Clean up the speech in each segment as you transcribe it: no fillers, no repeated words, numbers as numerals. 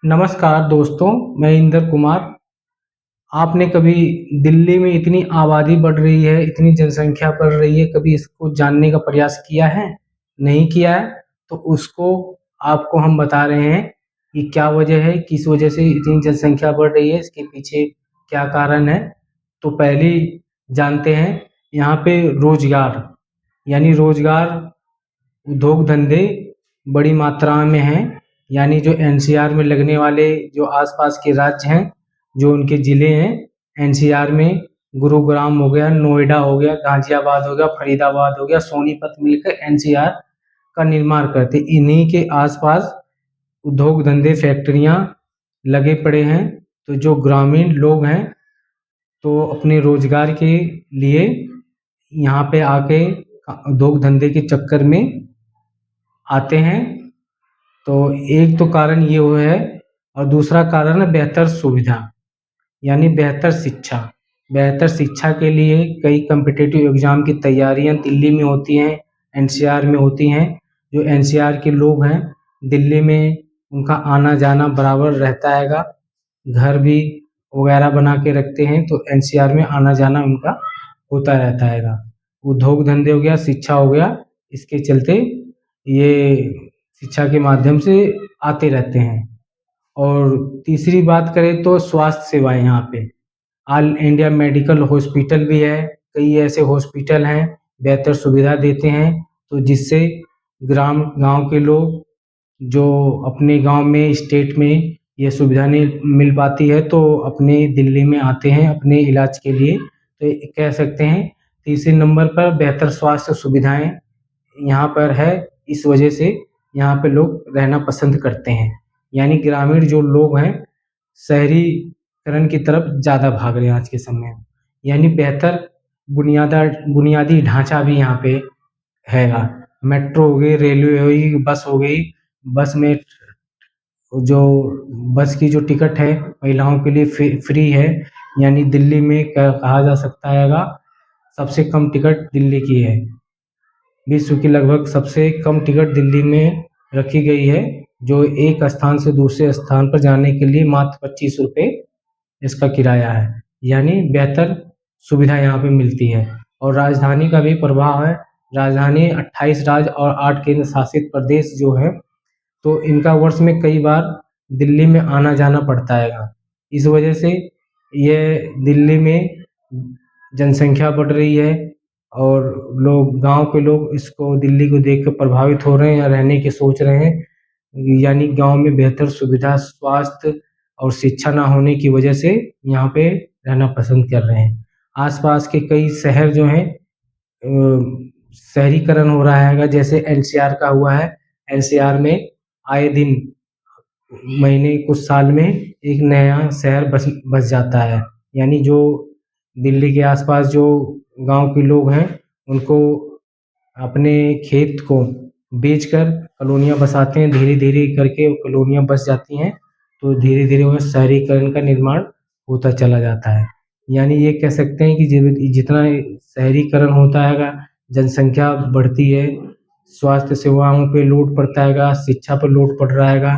नमस्कार दोस्तों, मैं इंदर कुमार। आपने कभी दिल्ली में इतनी आबादी बढ़ रही है, इतनी जनसंख्या बढ़ रही है, कभी इसको जानने का प्रयास किया है? नहीं किया है, तो उसको आपको हम बता रहे हैं कि क्या वजह है, किस वजह से इतनी जनसंख्या बढ़ रही है, इसके पीछे क्या कारण है। तो पहले जानते हैं यहाँ पे रोजगार, यानी रोजगार उद्योग धंधे बड़ी मात्रा में हैं। यानी जो एनसीआर में लगने वाले जो आसपास के राज्य हैं, जो उनके ज़िले हैं, एनसीआर में गुरुग्राम हो गया, नोएडा हो गया, गाजियाबाद हो गया, फरीदाबाद हो गया, सोनीपत मिलकर एनसीआर का निर्माण करते। इन्हीं के आसपास उद्योग धंधे फैक्ट्रियाँ लगे पड़े हैं। तो जो ग्रामीण लोग हैं, तो अपने रोजगार के लिए यहाँ पे आके उद्योग धंधे के चक्कर में आते हैं। तो एक तो कारण ये वो है, और दूसरा कारण है बेहतर सुविधा, यानी बेहतर शिक्षा। बेहतर शिक्षा के लिए कई कॉम्पिटिटिव एग्ज़ाम की तैयारियां दिल्ली में होती हैं, एनसीआर में होती हैं। जो एनसीआर के लोग हैं, दिल्ली में उनका आना जाना बराबर रहता हैगा, घर भी वगैरह बना के रखते हैं, तो एनसीआर में आना जाना उनका होता रहता हैगा। उद्योग धंधे हो गया, शिक्षा हो गया, इसके चलते ये शिक्षा के माध्यम से आते रहते हैं। और तीसरी बात करें तो स्वास्थ्य सेवाएं, यहाँ पे ऑल इंडिया मेडिकल हॉस्पिटल भी है। कई ऐसे हॉस्पिटल हैं, बेहतर सुविधा देते हैं, तो जिससे गांव के लोग जो अपने गांव में स्टेट में ये सुविधा नहीं मिल पाती है, तो अपने दिल्ली में आते हैं अपने इलाज के लिए। तो कह सकते हैं तीसरे नंबर पर बेहतर स्वास्थ्य सुविधाएं यहाँ पर है। इस वजह से यहाँ पे लोग रहना पसंद करते हैं। यानी ग्रामीण जो लोग हैं, शहरीकरण की तरफ ज़्यादा भाग रहे हैं आज के समय में। यानी बेहतर बुनियादी ढांचा भी यहाँ पे हैगा। मेट्रो हो गई, रेलवे हो गई, बस हो गई। बस में जो बस की जो टिकट है महिलाओं के लिए फ्री है। यानी दिल्ली में कहा जा सकता हैगा सबसे कम टिकट दिल्ली की है। विश्व की लगभग सबसे कम टिकट दिल्ली में रखी गई है, जो एक स्थान से दूसरे स्थान पर जाने के लिए मात्र 25 रुपये इसका किराया है। यानी बेहतर सुविधा यहाँ पे मिलती है। और राजधानी का भी प्रभाव है। राजधानी 28 राज्य और 8 केंद्र शासित प्रदेश जो है, तो इनका वर्ष में कई बार दिल्ली में आना जाना पड़ता हैगा। इस वजह से ये दिल्ली में जनसंख्या बढ़ रही है, और लोग, गांव के लोग इसको, दिल्ली को देख कर प्रभावित हो रहे हैं या रहने की सोच रहे हैं। यानी गांव में बेहतर सुविधा, स्वास्थ्य और शिक्षा ना होने की वजह से यहाँ पे रहना पसंद कर रहे हैं। आसपास के कई शहर जो हैं, शहरीकरण हो रहा है, जैसे एनसीआर का हुआ है। एनसीआर में आए दिन, महीने, कुछ साल में एक नया शहर बस जाता है। यानी जो दिल्ली के आसपास जो गांव के लोग हैं, उनको अपने खेत को बेचकर कॉलोनियाँ बसाते हैं। धीरे धीरे करके कॉलोनियाँ बस जाती हैं, तो धीरे धीरे वह शहरीकरण का निर्माण होता चला जाता है। यानी ये कह सकते हैं कि जितना शहरीकरण होता हैगा, जनसंख्या बढ़ती है, स्वास्थ्य सेवाओं पे लोड पड़ता हैगा, शिक्षा पर लोड पड़ रहा हैगा,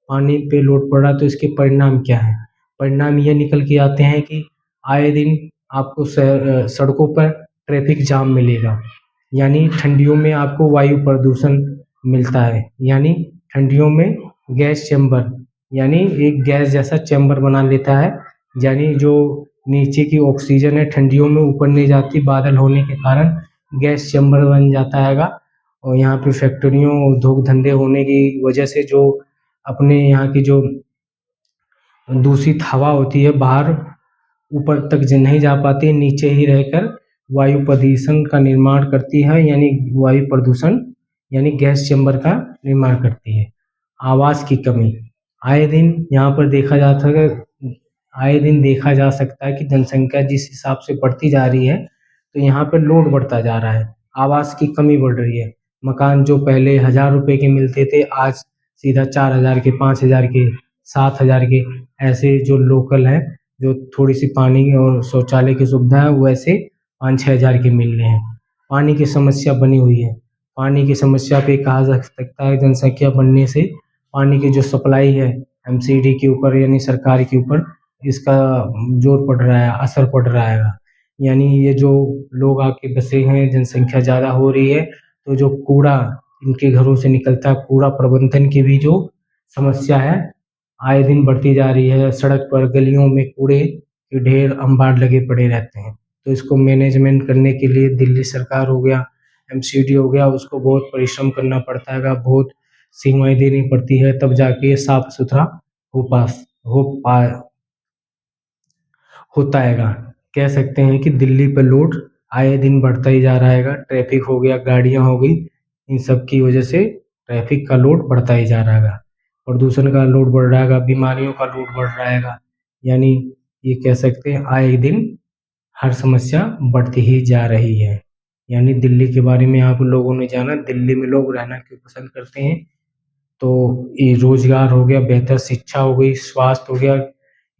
पानी पे लोड पड़ रहा है, तो इसके परिणाम क्या हैं? परिणाम ये निकल के आते हैं कि आए दिन आपको सड़कों पर ट्रैफिक जाम मिलेगा। यानी ठंडियों में आपको वायु प्रदूषण मिलता है। यानी ठंडियों में गैस चैम्बर, यानी एक गैस जैसा चैम्बर बना लेता है। यानी जो नीचे की ऑक्सीजन है ठंडियों में ऊपर नहीं जाती, बादल होने के कारण गैस चैम्बर बन जाता हैगा। और यहाँ पे फैक्ट्रियों, उद्योग धंधे होने की वजह से जो अपने यहाँ की जो दूषित हवा होती है, बाहर ऊपर तक नहीं जा पाती, नीचे ही रहकर वायु प्रदूषण का निर्माण करती है। यानी वायु प्रदूषण, यानी गैस चैम्बर का निर्माण करती है। आवास की कमी, आए दिन यहाँ पर आए दिन देखा जा सकता है कि जनसंख्या जिस हिसाब से बढ़ती जा रही है, तो यहाँ पर लोड बढ़ता जा रहा है, आवास की कमी बढ़ रही है। मकान जो पहले 1000 रुपये के मिलते थे, आज सीधा 4000 के, 5000 के, 7000 के, ऐसे जो लोकल हैं, जो थोड़ी सी पानी और शौचालय की सुविधा है, वैसे 5-6 हज़ार के मिल रहे हैं। पानी की समस्या बनी हुई है। पानी की समस्या पे कहा जा सकता है जनसंख्या बढ़ने से पानी की जो सप्लाई है एमसीडी के ऊपर यानी सरकार के ऊपर इसका जोर पड़ रहा है, असर पड़ रहा है। यानी ये जो लोग आके बसे हैं, जनसंख्या ज़्यादा हो रही है, तो जो कूड़ा इनके घरों से निकलता है, कूड़ा प्रबंधन की भी जो समस्या है आए दिन बढ़ती जा रही है। सड़क पर गलियों में कूड़े के ढेर अंबार लगे पड़े रहते हैं। तो इसको मैनेजमेंट करने के लिए दिल्ली सरकार हो गया, एमसीडी हो गया, उसको बहुत परिश्रम करना पड़ता है, बहुत सेवाएं देनी पड़ती है, तब जाके ये साफ सुथरा हो पा होता हैगा। कह सकते हैं कि दिल्ली पे लोड आए दिन बढ़ता ही जा रहा हैगा। ट्रैफिक हो गया, गाड़ियाँ हो गई, इन सब की वजह से ट्रैफिक का लोड बढ़ता ही जा रहा हैगा। प्रदूषण का लोड बढ़ रहा हैगा, बीमारियों का लोड बढ़ रहा हैगा। यानी ये कह सकते हैं आए दिन हर समस्या बढ़ती ही जा रही है। यानी दिल्ली के बारे में आप लोगों ने जाना, दिल्ली में लोग रहना क्यों पसंद करते हैं? तो ये रोजगार हो गया, बेहतर शिक्षा हो गई, स्वास्थ्य हो गया,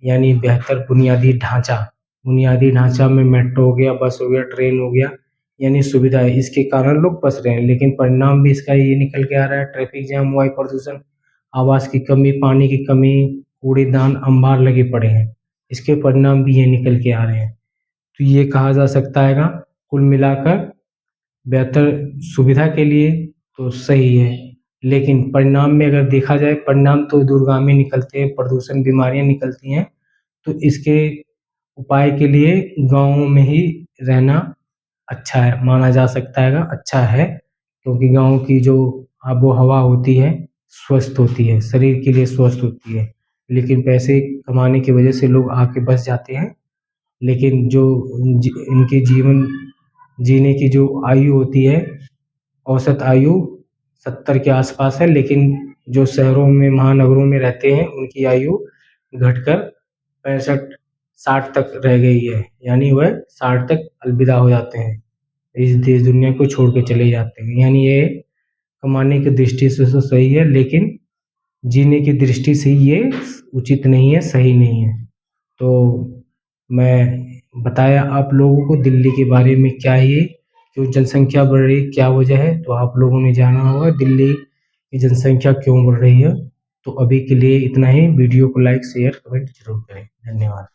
यानी बेहतर बुनियादी ढांचा में मेट्रो हो गया, बस हो गया, ट्रेन हो गया, यानी सुविधा है। इसके कारण लोग बस रहे हैं, लेकिन परिणाम भी इसका ये निकल के आ रहा है, ट्रैफिक जाम, वायु प्रदूषण, आवास की कमी, पानी की कमी, कूड़ेदान अंबार लगे पड़े हैं। इसके परिणाम भी ये निकल के आ रहे हैं। तो ये कहा जा सकता हैगा कुल मिलाकर बेहतर सुविधा के लिए तो सही है, लेकिन परिणाम में अगर देखा जाए, परिणाम तो दूरगामी निकलते हैं, प्रदूषण, बीमारियां निकलती हैं। तो इसके उपाय के लिए गाँव में ही रहना अच्छा है, माना जा सकता हैगा, अच्छा है, क्योंकि गाँव की जो आबो हवा होती है स्वस्थ होती है, शरीर के लिए स्वस्थ होती है। लेकिन पैसे कमाने की वजह से लोग आके बस जाते हैं, लेकिन जो इनके जीवन जीने की जो आयु होती है, औसत आयु 70 के आसपास है, लेकिन जो शहरों में, महानगरों में रहते हैं, उनकी आयु घटकर 65-60 तक रह गई है। यानी वह 60 तक अलविदा हो जाते हैं, इस देश दुनिया को छोड़ के चले जाते हैं। यानी ये कमाने की दृष्टि से तो सही है, लेकिन जीने की दृष्टि से ये उचित नहीं है, सही नहीं है। तो मैं बताया आप लोगों को दिल्ली के बारे में, क्या ये क्यों जनसंख्या बढ़ रही है, क्या वजह है, तो आप लोगों ने जाना होगा दिल्ली की जनसंख्या क्यों बढ़ रही है। तो अभी के लिए इतना ही। वीडियो को लाइक, शेयर, कमेंट जरूर करें। धन्यवाद।